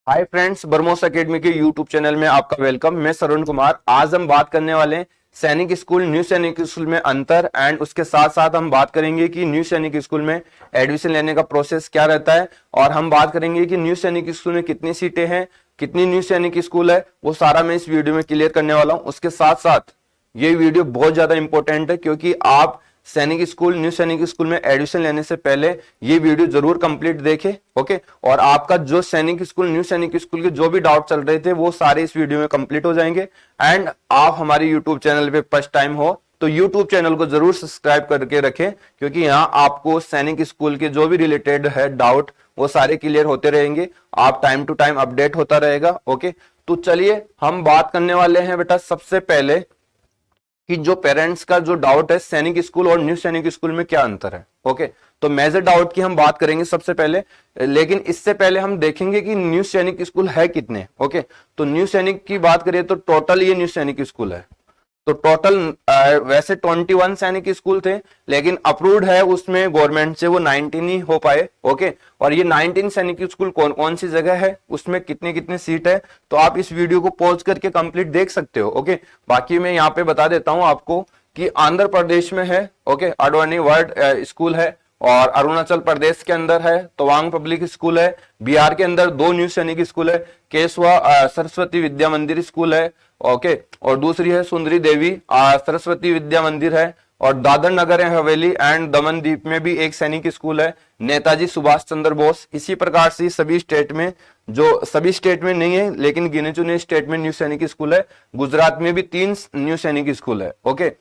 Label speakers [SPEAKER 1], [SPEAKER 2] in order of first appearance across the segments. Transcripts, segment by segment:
[SPEAKER 1] Hi friends, बरमोस academy के YouTube channel में आपका वेलकम। मैं सरुण कुमार। आज हम बात करने वाले हैं सैनिक स्कूल न्यू सैनिक स्कूल में अंतर एंड उसके साथ साथ हम बात करेंगे कि न्यू सैनिक स्कूल में एडमिशन लेने का प्रोसेस क्या रहता है और हम बात करेंगे कि न्यू सैनिक स्कूल में कितनी सीटें हैं, कितनी न्यू सैनिक स्कूल है, वो सारा मैं इस वीडियो में क्लियर करने वाला हूं। उसके साथ साथ ये वीडियो बहुत ज्यादा इंपॉर्टेंट है क्योंकि आप सैनिक स्कूल न्यू सैनिक स्कूल में एडमिशन लेने से पहले ये वीडियो जरूर कंप्लीट देखें। ओके, और आपका जो सैनिक स्कूल न्यू सैनिक स्कूल के जो भी डाउट चल रहे थे वो सारे इस वीडियो में कंप्लीट हो जाएंगे। एंड आप हमारे यूट्यूब चैनल पे फर्स्ट टाइम हो तो यूट्यूब चैनल को जरूर सब्सक्राइब करके रखें क्योंकि यहाँ आपको सैनिक स्कूल के जो भी रिलेटेड है डाउट वो सारे क्लियर होते रहेंगे। आप टाइम टू टाइम अपडेट होता रहेगा। ओके, तो चलिए हम बात करने वाले हैं बेटा सबसे पहले कि जो पेरेंट्स का जो डाउट है सैनिक स्कूल और न्यू सैनिक स्कूल में क्या अंतर है। ओके, तो मेजर डाउट की हम बात करेंगे सबसे पहले, लेकिन इससे पहले हम देखेंगे कि न्यू सैनिक स्कूल है कितने। ओके, तो न्यू सैनिक की बात करें तो टोटल ये न्यू सैनिक स्कूल है। तो टोटल वैसे 21 सैनिक स्कूल थे लेकिन अप्रूव्ड है उसमें गवर्नमेंट से वो 19 ही हो पाए। ओके, और ये 19 सैनिक स्कूल कौन कौन सी जगह है, उसमें कितने कितने सीट है, तो आप इस वीडियो को पॉज करके कंप्लीट देख सकते हो। ओके, बाकी मैं यहाँ पे बता देता हूँ आपको कि आंध्र प्रदेश में है, ओके, अडवाणी वर्ड स्कूल है, और अरुणाचल प्रदेश के अंदर है तवांग पब्लिक स्कूल है, बिहार के अंदर 2 न्यू सैनिक स्कूल है, केशवा सरस्वती विद्या मंदिर स्कूल है, ओके, और दूसरी है सुंदरी देवी सरस्वती विद्या मंदिर है, और दादर नगर हवेली एंड दमन द्वीप में भी एक सैनिक स्कूल है, नेताजी सुभाष चंद्र बोस। इसी प्रकार से सभी स्टेट में, जो सभी स्टेट में नहीं है लेकिन गिने चुने स्टेट में न्यू सैनिक स्कूल है। गुजरात में भी 3 न्यू सैनिक स्कूल है। ओके,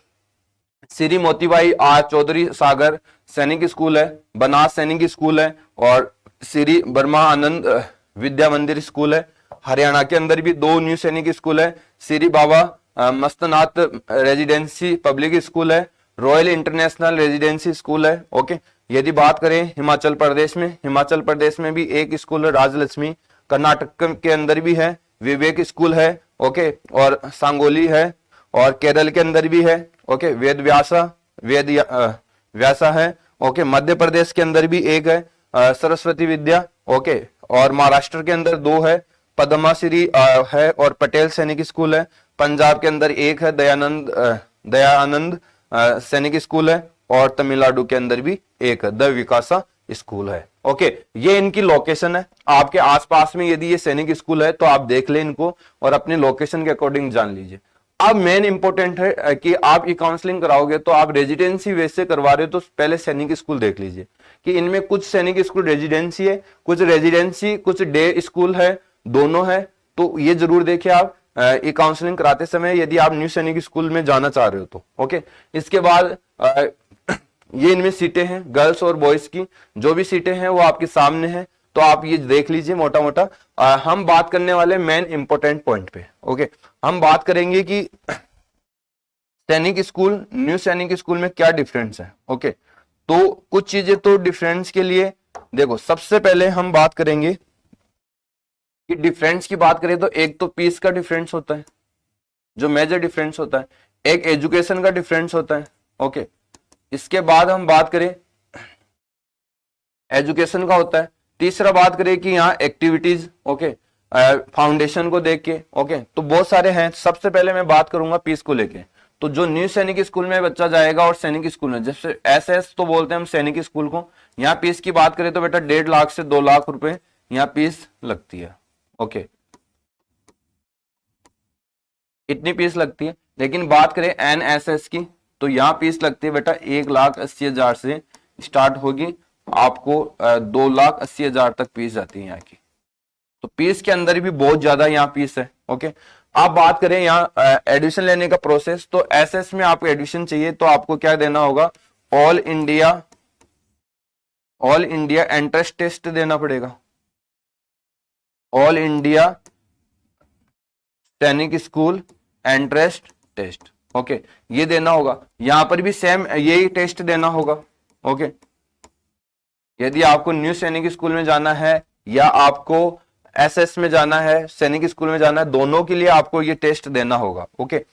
[SPEAKER 1] श्री मोतीबाई चौधरी सागर सैनिक स्कूल है, बनास सैनिक स्कूल है, और श्री बर्मा आनंद विद्या मंदिर स्कूल है। हरियाणा के अंदर भी 2 न्यू सैनिक स्कूल है, Shri Baba Mastnath residency public school है, रॉयल इंटरनेशनल रेजिडेंसी स्कूल है। ओके, यदि बात करें हिमाचल प्रदेश में भी एक स्कूल है राजलक्ष्मी, कर्नाटक के अंदर भी है विवेक स्कूल है। ओके, और सांगोली है, और केरल के अंदर भी है, ओके, वेद व्यासा है। ओके, मध्य प्रदेश के अंदर भी एक है सरस्वती विद्या। ओके, और महाराष्ट्र के अंदर 2 है, पद्माश्री है, और पटेल सैनिक स्कूल है। पंजाब के अंदर एक है दयानंद सैनिक स्कूल है, और तमिलनाडु के अंदर भी एक है द विकासा स्कूल है। ओके, ये इनकी लोकेशन है। आपके आसपास में यदि ये सैनिक स्कूल है तो आप देख लें इनको और अपने लोकेशन के अकॉर्डिंग जान लीजिए। अब मेन इंपॉर्टेंट है कि आप ये काउंसलिंग कराओगे तो आप रेजिडेंसी वैसे करवा रहे हो तो पहले सैनिक स्कूल देख लीजिए कि इनमें कुछ सैनिक स्कूल रेजिडेंसी है, कुछ डे स्कूल है, दोनों है। तो ये जरूर देखिए आप ये काउंसलिंग कराते समय यदि आप न्यू सैनिक स्कूल में जाना चाह रहे हो तो। ओके, इसके बाद ये इनमें सीटें हैं गर्ल्स और बॉयज की, जो भी सीटें हैं वो आपके सामने हैं, तो आप ये देख लीजिए मोटा मोटा। हम बात करने वाले मेन इंपॉर्टेंट पॉइंट पे। ओके, हम बात करेंगे कि सैनिक स्कूल न्यू सैनिक स्कूल में क्या डिफरेंस है। ओके, तो कुछ चीजें तो डिफरेंस के लिए देखो, सबसे पहले हम बात करेंगे कि डिफरेंस की बात करें तो एक तो पीस का डिफरेंस होता है जो मेजर डिफरेंस होता है, एक एजुकेशन का डिफरेंस होता है। ओके, इसके बाद हम बात करें एजुकेशन का होता है। तीसरा बात करें कि यहाँ एक्टिविटीज, ओके, फाउंडेशन को देख के। ओके, तो बहुत सारे हैं। सबसे पहले मैं बात करूंगा पीस को लेके। तो जो न्यू सैनिक स्कूल में बच्चा जाएगा और सैनिक स्कूल में, जैसे एसएस तो बोलते हैं हम सैनिक स्कूल को, यहाँ फीस की बात करें तो बेटा 1.5 लाख से 2 लाख रुपए यहाँ फीस लगती है। ओके, इतनी फीस लगती है। लेकिन बात करें एनएसएस की तो यहाँ फीस लगती है बेटा 1,80,000 से स्टार्ट होगी, आपको 2,80,000 तक फीस जाती है यहाँ की। तो फीस के अंदर भी बहुत ज्यादा यहाँ फीस है। ओके, आप बात करें यहाँ एडमिशन लेने का प्रोसेस, तो एसएस में आपको एडमिशन चाहिए तो आपको क्या देना होगा, ऑल इंडिया एंट्रेंस टेस्ट देना पड़ेगा, ऑल इंडिया सैनिक स्कूल एंट्रेंस टेस्ट। ओके, ये देना होगा। यहां पर भी सेम यही टेस्ट देना होगा। ओके, यदि आपको न्यू सैनिक स्कूल में जाना है या आपको एसएस में जाना है, सैनिक स्कूल में जाना है, दोनों के लिए आपको ये टेस्ट देना होगा। ओके,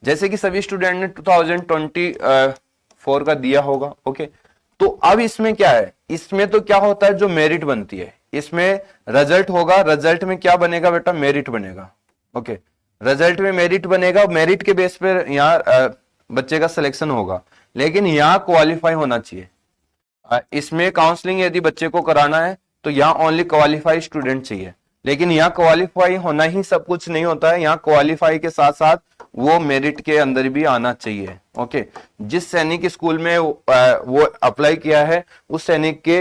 [SPEAKER 1] जैसे कि सभी स्टूडेंट ने 2024 का दिया होगा। ओके, तो अब इसमें क्या है, इसमें तो क्या होता है जो मेरिट बनती है, इसमें रिजल्ट होगा, रिजल्ट में क्या बनेगा बेटा, मेरिट बनेगा। ओके, रिजल्ट में मेरिट बनेगा, मेरिट के बेस पर यहाँ बच्चे का सिलेक्शन होगा, लेकिन यहाँ क्वालिफाई होना चाहिए। इसमें काउंसलिंग यदि बच्चे को कराना है तो यहाँ ओनली क्वालिफाई स्टूडेंट चाहिए, लेकिन यहाँ क्वालिफाई होना ही सब कुछ नहीं होता है, यहाँ क्वालिफाई के साथ साथ वो मेरिट के अंदर भी आना चाहिए। ओके, जिस सैनिक स्कूल में वो अप्लाई किया है उस सैनिक के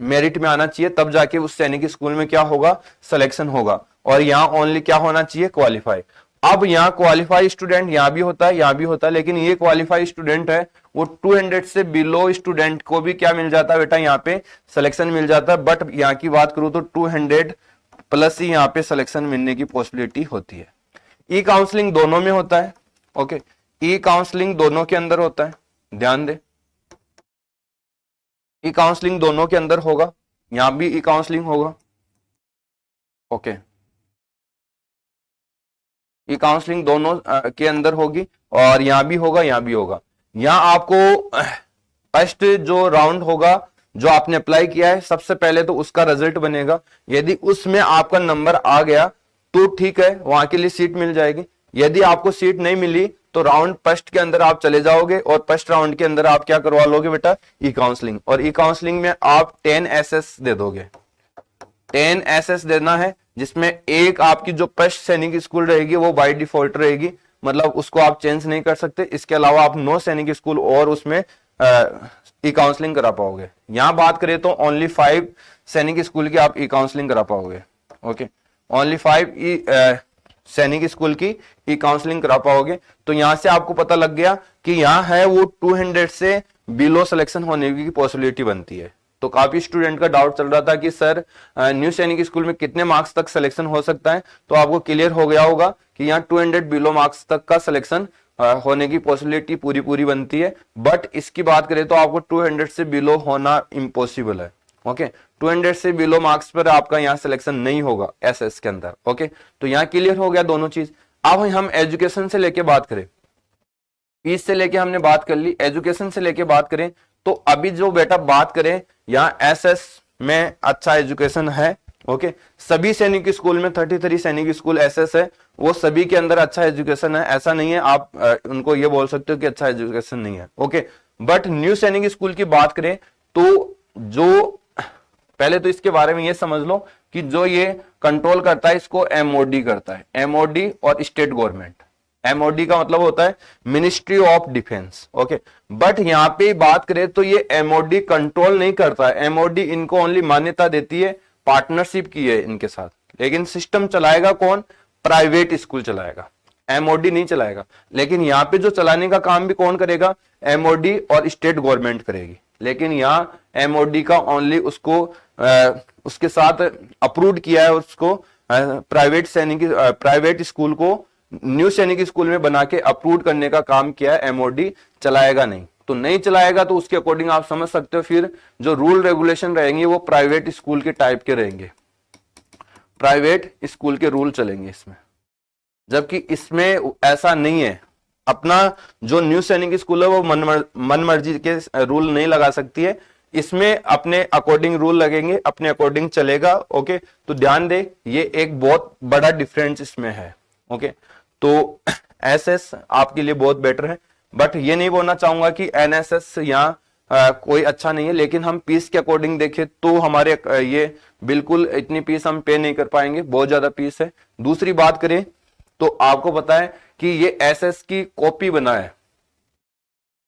[SPEAKER 1] मेरिट में आना चाहिए, तब जाके उस सैनिक स्कूल में क्या होगा, सिलेक्शन होगा। और यहाँ ओनली क्या होना चाहिए, क्वालिफाई। अब यहाँ क्वालिफाई स्टूडेंट यहाँ भी होता है, यहाँ भी होता है, लेकिन ये क्वालिफाई स्टूडेंट है वो 200 से बिलो स्टूडेंट को भी क्या मिल जाता है बेटा, यहाँ पे सिलेक्शन मिल जाता है। बट यहाँ की बात करूं तो 200 प्लस ही यहाँ पे सिलेक्शन मिलने की पॉसिबिलिटी होती है। ई काउंसलिंग दोनों में होता है। ओके, ई काउंसलिंग दोनों के अंदर होता है, ध्यान दे, ई काउंसलिंग दोनों के अंदर होगा, यहां भी ई काउंसलिंग होगा। ओके, ई काउंसलिंग दोनों के अंदर होगी, और यहां भी होगा, यहां भी होगा। यहां आपको फर्स्ट जो राउंड होगा, जो आपने अप्लाई किया है, सबसे पहले तो उसका रिजल्ट बनेगा। यदि उसमें आपका नंबर आ गया तो ठीक है, वहां के लिए सीट मिल जाएगी। यदि आपको सीट नहीं मिली तो राउंड फर्स्ट के अंदर आप चले जाओगे, और फर्स्ट राउंड के अंदर आप क्या करवा लोगे बेटा, ई काउंसलिंग। और ई काउंसलिंग में आप 10 SS दे दोगे, 10 SS देना है, जिसमें एक आपकी जो फर्स्ट सैनिक स्कूल रहेगी वो बाय डिफॉल्ट रहेगी, मतलब उसको आप चेंज नहीं कर सकते। इसके अलावा आप 9 सैनिक स्कूल और उसमें ई काउंसलिंग करा पाओगे। यहां बात करें तो ओनली 5 सैनिक स्कूल की आप ई काउंसलिंग करा पाओगे। ओके, ओनली 5 सैनिक स्कूल की ई काउंसलिंग करा पाओगे। तो यहां से आपको पता लग गया कि यहां है वो 200 से बिलो सिलेक्शन होने की पॉसिबिलिटी बनती है। तो काफी स्टूडेंट का डाउट चल रहा था कि सर न्यू सैनिक स्कूल में कितने मार्क्स तक सिलेक्शन हो सकता है, तो आपको क्लियर हो गया होगा कि यहाँ 200 बिलो मार्क्स तक का सिलेक्शन होने की पॉसिबिलिटी पूरी बनती है। बट इसकी बात करें तो आपको 200 से बिलो होना इम्पॉसिबल है। ओके, 200 से बिलो मार्क्स पर आपका यहाँ सिलेक्शन नहीं होगा SS के अंदर। ओके, तो यहाँ क्लियर हो गया दोनों चीज। अब हम एजुकेशन से लेके बात करें, फीस से लेके हमने बात कर ली, एजुकेशन से लेके बात करें तो अभी जो बेटा बात करें, यहाँ SS में अच्छा एजुकेशन है। ओके, सभी सैनिक स्कूल में 33 सैनिक स्कूल SS है, वो सभी के अंदर अच्छा एजुकेशन है। ऐसा नहीं है आप उनको ये बोल सकते हो कि अच्छा एजुकेशन नहीं है। ओके, बट न्यू सैनिक स्कूल की बात करें तो जो पहले तो इसके बारे में ये समझ लो कि जो ये कंट्रोल करता है इसको MOD करता है, MOD और स्टेट गवर्नमेंट। MOD का मतलब होता है ministry of defence. Okay, but यहां पे बात करें तो ये MOD कंट्रोल नहीं करता है, MOD इनको ओनली मान्यता देती है, पार्टनरशिप की है इनके साथ, लेकिन सिस्टम चलाएगा कौन, प्राइवेट स्कूल चलाएगा, MOD नहीं चलाएगा। लेकिन यहाँ पे जो चलाने का काम भी कौन करेगा, MOD और स्टेट गवर्नमेंट करेगी। लेकिन यहाँ MOD का ओनली उसको उसके साथ अप्रूव किया है, उसको प्राइवेट स्कूल को न्यू सैनिक स्कूल में बना के अप्रूव करने का काम किया है, MOD चलाएगा नहीं। तो नहीं चलाएगा तो उसके अकॉर्डिंग आप समझ सकते हो फिर जो रूल रेगुलेशन रहेंगे वो प्राइवेट स्कूल के टाइप के रहेंगे, प्राइवेट स्कूल के रूल चलेंगे इसमें। जबकि इसमें ऐसा नहीं है, अपना जो न्यू सैनिक स्कूल है वो मन मर्जी के रूल नहीं लगा सकती है, इसमें अपने अकॉर्डिंग रूल लगेंगे, अपने अकॉर्डिंग चलेगा। ओके, तो ध्यान दे, ये एक बहुत बड़ा डिफरेंस इसमें है। ओके, तो SS आपके लिए बहुत बेटर है, बट ये नहीं बोलना चाहूंगा कि NSS यहाँ कोई अच्छा नहीं है। लेकिन हम फीस के अकॉर्डिंग देखें तो हमारे ये बिल्कुल इतनी फीस हम पे नहीं कर पाएंगे, बहुत ज्यादा फीस है। दूसरी बात करें तो आपको पता है कि ये SS की कॉपी बना है,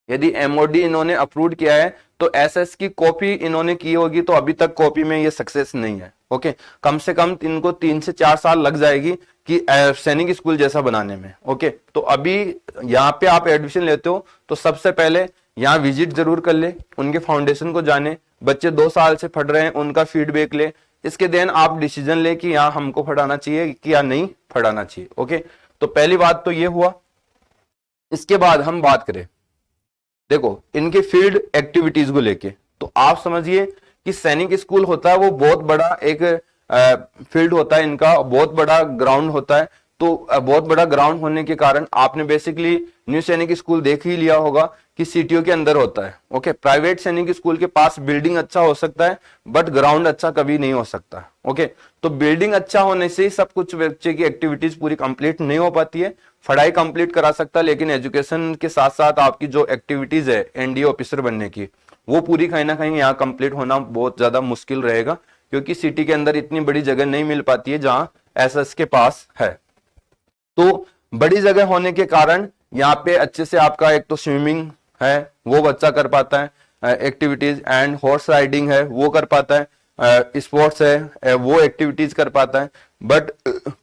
[SPEAKER 1] यदि MOD इन्होंने अप्रूव किया है तो SS की कॉपी इन्होंने की होगी, तो अभी तक कॉपी में ये सक्सेस नहीं है। ओके, कम से कम इनको 3 से 4 साल लग जाएगी कि सैनिक स्कूल जैसा बनाने में। ओके, तो अभी यहाँ पे आप एडमिशन लेते हो तो सबसे पहले यहाँ विजिट जरूर कर ले, उनके फाउंडेशन को जाने, बच्चे 2 साल से पढ़ रहे हैं उनका फीडबैक ले, इसके देन आप डिसीजन ले कि यहाँ हमको पढ़ाना चाहिए कि या नहीं पढ़ाना चाहिए। ओके, तो पहली बात तो ये हुआ। इसके बाद हम बात करें, देखो इनके फील्ड एक्टिविटीज को लेके, तो आप समझिए कि सैनिक स्कूल होता है वो बहुत बड़ा एक फील्ड होता है, इनका बहुत बड़ा ग्राउंड होता है। तो बहुत बड़ा ग्राउंड होने के कारण आपने बेसिकली न्यू सैनिक स्कूल देख ही लिया होगा कि सीटीओ के अंदर होता है। ओके, प्राइवेट सैनिक स्कूल के पास बिल्डिंग अच्छा हो सकता है बट ग्राउंड अच्छा कभी नहीं हो सकता। ओके, तो बिल्डिंग अच्छा होने से ही सब कुछ बच्चे की एक्टिविटीज पूरी कंप्लीट नहीं हो पाती है। पढ़ाई कंप्लीट करा सकता है लेकिन एजुकेशन के साथ साथ आपकी जो एक्टिविटीज है एनडीए ऑफिसर बनने की, वो पूरी कहीं ना कहीं यहाँ कंप्लीट होना बहुत ज्यादा मुश्किल रहेगा, क्योंकि सिटी के अंदर इतनी बड़ी जगह नहीं मिल पाती है जहां एसएस के पास है। तो बड़ी जगह होने के कारण यहाँ पे अच्छे से आपका एक तो स्विमिंग है वो बच्चा कर पाता है, एक्टिविटीज एंड हॉर्स राइडिंग है वो कर पाता है, स्पोर्ट्स है वो एक्टिविटीज कर पाता है, बट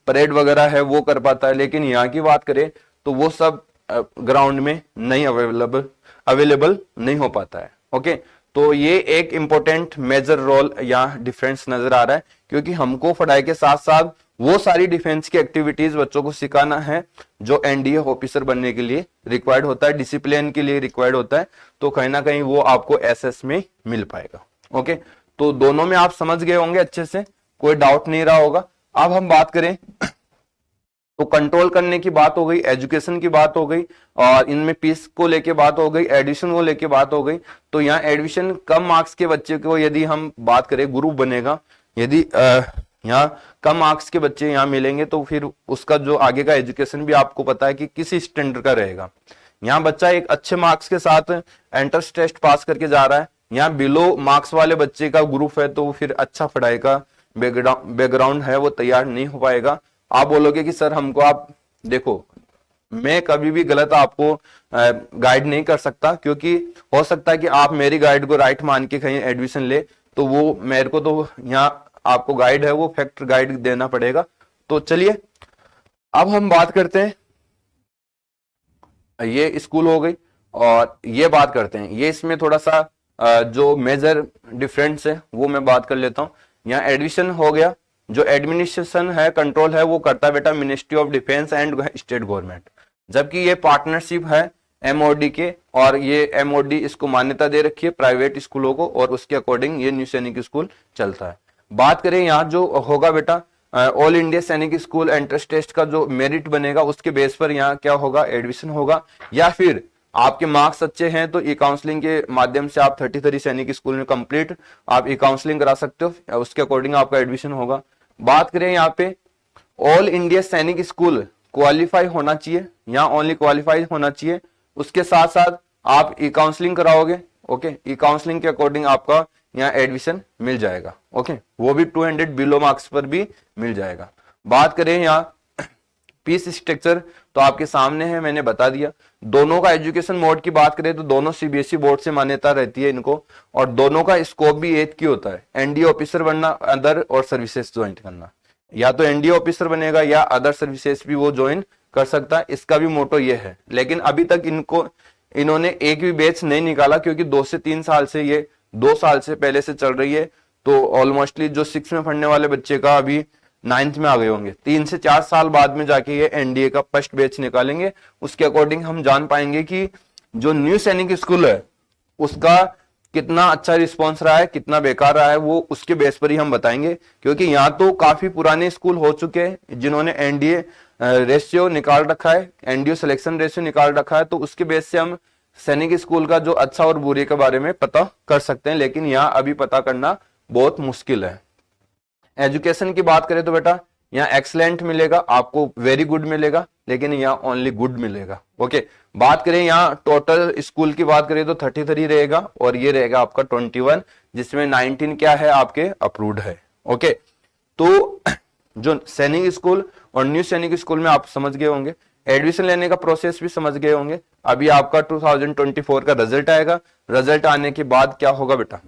[SPEAKER 1] परेड वगैरह है वो कर पाता है। लेकिन यहाँ की बात करें तो वो सब ग्राउंड में नहीं अवेलेबल नहीं हो पाता है। ओके, तो ये एक इंपॉर्टेंट मेजर रोल यहाँ डिफरेंस नजर आ रहा है, क्योंकि हमको पढ़ाई के साथ साथ वो सारी डिफेंस की एक्टिविटीज बच्चों को सिखाना है जो एनडीए ऑफिसर बनने के लिए रिक्वायर्ड होता है, डिसिप्लिन के लिए रिक्वायर्ड होता है। तो कहीं ना कहीं वो आपको एसएस में मिल पाएगा। ओके, तो दोनों में आप समझ गए होंगे अच्छे से, कोई डाउट नहीं रहा होगा। अब हम बात करें तो कंट्रोल करने की बात हो गई, एजुकेशन की बात हो गई, और इनमें पीस को लेके बात हो गई, एडमिशन को लेके बात हो गई। तो यहाँ एडमिशन कम मार्क्स के बच्चे को यदि हम बात करें ग्रुप बनेगा, यदि यहाँ कम मार्क्स के बच्चे यहाँ मिलेंगे तो फिर उसका जो आगे का एजुकेशन भी आपको पता है कि किस स्टैंडर्ड का रहेगा। यहाँ बच्चा एक अच्छे मार्क्स के साथ एंट्रेंस टेस्ट पास करके जा रहा है, यहाँ बिलो मार्क्स वाले बच्चे का ग्रुप है तो फिर अच्छा पढ़ाई का बैकग्राउंड है वो तैयार नहीं हो पाएगा। आप बोलोगे कि सर हमको आप देखो, मैं कभी भी गलत आपको गाइड नहीं कर सकता, क्योंकि हो सकता है कि आप मेरी गाइड को राइट मान के कहीं एडमिशन ले, तो वो मेरे को तो यहाँ आपको गाइड है वो फैक्ट गाइड देना पड़ेगा। तो चलिए अब हम बात करते हैं, ये स्कूल हो गई और ये बात करते हैं, ये इसमें थोड़ा सा जो मेजर डिफरेंस है वो मैं बात कर लेता हूँ। यहाँ एडमिशन हो गया, जो एडमिनिस्ट्रेशन है कंट्रोल है वो करता है बेटा ministry of defence and state government, जबकि ये पार्टनरशिप है एमओडी के, और ये एमओडी इसको मान्यता दे रखी है प्राइवेट स्कूलों को, और उसके अकॉर्डिंग ये न्यू सैनिक स्कूल चलता है। बात करें यहाँ जो होगा बेटा ऑल इंडिया सैनिक स्कूल एंट्रेंस टेस्ट का जो मेरिट बनेगा उसके बेस पर यहाँ क्या होगा, एडमिशन होगा, या फिर आपके मार्क्स अच्छे हैं तो ई काउंसलिंग के माध्यम से आप 33 सैनिक स्कूल में कंप्लीट आप ई काउंसलिंग करा सकते हो, उसके अकॉर्डिंग आपका एडमिशन होगा। बात करें यहाँ पे ऑल इंडिया सैनिक स्कूल क्वालिफाई होना चाहिए, यहाँ ओनली क्वालिफाई होना चाहिए, उसके साथ साथ आप ई काउंसलिंग कराओगे। ओके, ई काउंसलिंग के अकॉर्डिंग आपका यहाँ एडमिशन मिल जाएगा। ओके, वो भी 200 बिलो मार्क्स पर भी मिल जाएगा। बात करें यहाँ फीस स्ट्रक्चर तो आपके सामने है, मैंने बता दिया। दोनों का एजुकेशन मोड की बात करें तो दोनों सीबीएसई बोर्ड से मान्यता रहती है इनको, और दोनों का स्कोप भी एक ही होता है, एनडीए ऑफिसर बनना, अदर और सर्विसेज ज्वाइन करना। या तो एनडीए ऑफिसर बनेगा या अदर सर्विसेज भी वो ज्वाइन कर सकता है, इसका भी मोटो ये है। लेकिन अभी तक इन्होंने एक भी बैच नहीं निकाला, क्योंकि 2 से 3 साल से ये 2 साल से पहले से चल रही है। तो ऑलमोस्टली जो 6 में पढ़ने वाले बच्चे का अभी 9th में आ गए होंगे, 3 से 4 साल बाद में जाके ये एनडीए का फर्स्ट बैच निकालेंगे। उसके अकॉर्डिंग हम जान पाएंगे कि जो न्यू सैनिक स्कूल है उसका कितना अच्छा रिस्पॉन्स रहा है, कितना बेकार रहा है, वो उसके बेस पर ही हम बताएंगे। क्योंकि यहाँ तो काफी पुराने स्कूल हो चुके हैं जिन्होंने एनडीए रेशियो निकाल रखा है, एनडीए सिलेक्शन रेशियो निकाल रखा है, तो उसके बेस से हम सैनिक स्कूल का जो अच्छा और बुरे के बारे में पता कर सकते हैं। लेकिन यहाँ अभी पता करना बहुत मुश्किल है। एजुकेशन की बात करें तो बेटा यहाँ एक्सलेंट मिलेगा आपको, वेरी गुड मिलेगा, लेकिन यहाँ ओनली गुड मिलेगा। ओके, बात करें यहाँ टोटल स्कूल की बात करें तो 33 रहेगा, और ये रहेगा आपका 21, जिसमें 19 क्या है आपके अप्रूव्ड है। ओके, तो जो सैनिक स्कूल और न्यू सैनिक स्कूल में आप समझ गए होंगे, एडमिशन लेने का प्रोसेस भी समझ गए होंगे। अभी आपका 2024 का रिजल्ट आएगा, रिजल्ट आने के बाद क्या होगा बेटा,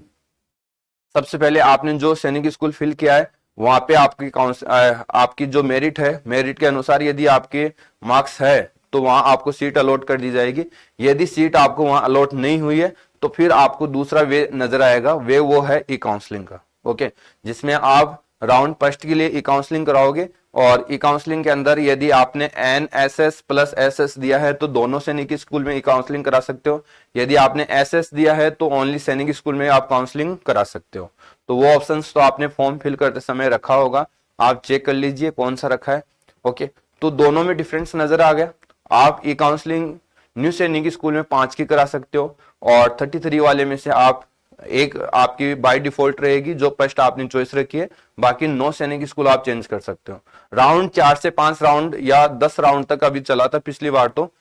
[SPEAKER 1] सबसे पहले आपने जो सैनिक स्कूल फिल किया है वहां पे आपकी जो मेरिट है, मेरिट के अनुसार यदि आपके मार्क्स है तो वहां आपको सीट अलॉट कर दी जाएगी। यदि सीट आपको वहां अलॉट नहीं हुई है तो फिर आपको दूसरा वे नजर आएगा, वो है ई काउंसलिंग का। ओके, जिसमें आप राउंड फर्स्ट के लिए ई काउंसलिंग कराओगे, और ई काउंसलिंग के अंदर यदि आपने NSS प्लस SS दिया है तो दोनों सैनिक स्कूल में ई काउंसलिंग करा सकते हो। यदि आपने SS दिया है तो ओनली सैनिक स्कूल में आप काउंसलिंग करा सकते हो। तो वो ऑप्शंस तो आपने फॉर्म फिल करते समय रखा होगा, आप चेक कर लीजिए कौन सा रखा है। ओके, तो दोनों में डिफरेंस नजर आ गया। आप ये काउंसलिंग न्यू सैनिक स्कूल में 5 की करा सकते हो और 33 वाले में से आप एक आपकी बाय डिफॉल्ट रहेगी जो फर्स्ट आपने चॉइस रखी है, बाकी 9 सैनिक स्कूल आप चेंज कर सकते हो। राउंड 4 से 5 राउंड या 10 राउंड तक अभी चला था पिछली बार, तो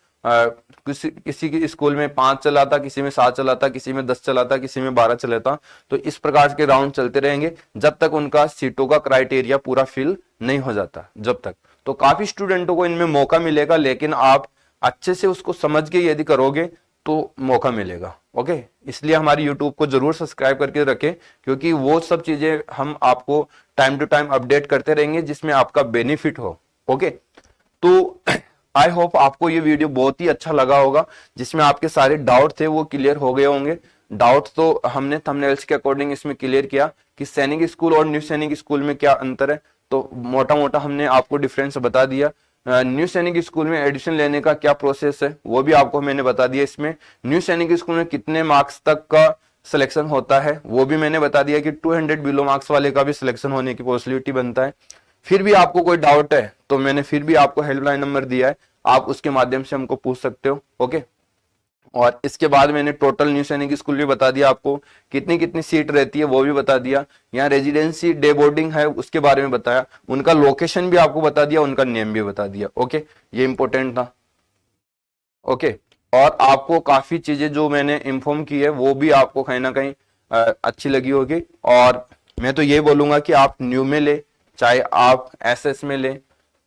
[SPEAKER 1] किसी की स्कूल में 5 चला था, किसी में 7 चला था, किसी में 10 चला था, किसी में 12 चला था। तो इस प्रकार के राउंड चलते रहेंगे जब तक उनका सीटों का क्राइटेरिया पूरा फिल नहीं हो जाता, जब तक। तो काफी स्टूडेंटों को इनमें मौका मिलेगा, लेकिन आप अच्छे से उसको समझ के यदि करोगे तो मौका मिलेगा। ओके, इसलिए हमारी यूट्यूब को जरूर सब्सक्राइब करके रखें, क्योंकि वो सब चीजें हम आपको टाइम टू टाइम अपडेट करते रहेंगे जिसमें आपका बेनिफिट हो। ओके, तो आई होप आपको ये वीडियो बहुत ही अच्छा लगा होगा, जिसमें आपके सारे डाउट थे वो क्लियर हो गए होंगे। डाउट तो हमने थंबनेल्स के अकॉर्डिंग इसमें क्लियर किया कि सैनिक स्कूल और न्यू सैनिक स्कूल में क्या अंतर है, तो मोटा मोटा हमने आपको डिफरेंस बता दिया। न्यू सैनिक स्कूल में एडमिशन लेने का क्या प्रोसेस है वो भी आपको मैंने बता दिया। इसमें न्यू सैनिक स्कूल में कितने मार्क्स तक का सिलेक्शन होता है वो भी मैंने बता दिया कि 200 बिलो मार्क्स वाले का भी सिलेक्शन होने की पॉसिबिलिटी बनता है। फिर भी आपको कोई डाउट है तो मैंने फिर भी आपको हेल्पलाइन नंबर दिया है, आप उसके माध्यम से हमको पूछ सकते हो। ओके, और इसके बाद मैंने टोटल न्यू सैनिक स्कूल भी बता दिया, आपको कितनी कितनी सीट रहती है वो भी बता दिया। यहाँ रेजिडेंसी डे बोर्डिंग है उसके बारे में बताया, उनका लोकेशन भी आपको बता दिया, उनका नेम भी बता दिया। ओके, ये इंपॉर्टेंट था। ओके, और आपको काफी चीजें जो मैंने इन्फॉर्म की है वो भी आपको कहीं ना कहीं अच्छी लगी होगी। और मैं तो ये बोलूंगा कि आप न्यू में ले चाहे आप एसएस में ले,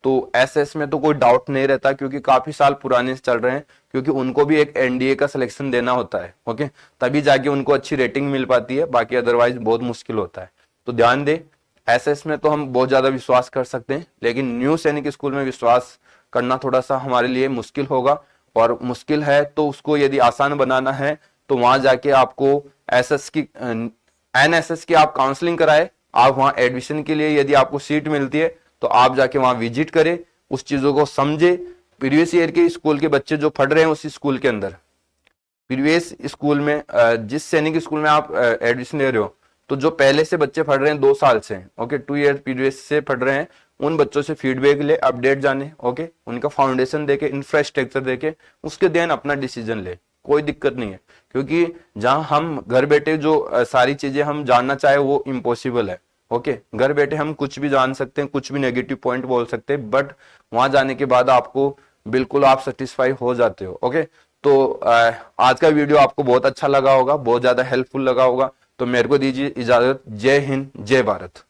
[SPEAKER 1] तो एसएस में तो कोई डाउट नहीं रहता क्योंकि काफी साल पुराने से चल रहे हैं, क्योंकि उनको भी एक एनडीए का सिलेक्शन देना होता है। ओके, तभी जाके उनको अच्छी रेटिंग मिल पाती है, बाकी अदरवाइज बहुत मुश्किल होता है। तो ध्यान दे, एसएस में तो हम बहुत ज्यादा विश्वास कर सकते हैं, लेकिन न्यू सैनिक स्कूल में विश्वास करना थोड़ा सा हमारे लिए मुश्किल होगा। और मुश्किल है तो उसको यदि आसान बनाना है तो वहां जाके आपको एसएस की एनएसएस की आप काउंसलिंग कराए, आप वहां एडमिशन के लिए यदि आपको सीट मिलती है तो आप जाके वहां विजिट करें, उस चीजों को समझे। प्रीवियस ईयर के स्कूल के बच्चे जो पढ़ रहे हैं उसी स्कूल के अंदर, प्रीवियस स्कूल में जिस सैनिक स्कूल में आप एडमिशन ले रहे हो, तो जो पहले से बच्चे पढ़ रहे हैं 2 साल से, ओके 2 ईयर प्रीवियस से पढ़ रहे हैं, उन बच्चों से फीडबैक ले, अपडेट जाने। ओके, उनका फाउंडेशन देके, इंफ्रास्ट्रक्चर देके उसके देन अपना डिसीजन ले, कोई दिक्कत नहीं है। क्योंकि जहां हम घर बैठे जो सारी चीजें हम जानना चाहे वो इम्पॉसिबल है। ओके, घर बैठे हम कुछ भी जान सकते हैं, कुछ भी नेगेटिव पॉइंट बोल सकते हैं, बट वहां जाने के बाद आपको बिल्कुल आप सेटिस्फाई हो जाते हो। ओके, तो आज का वीडियो आपको बहुत अच्छा लगा होगा, बहुत ज्यादा हेल्पफुल लगा होगा। तो मेरे को दीजिए इजाजत। जय हिंद, जय भारत।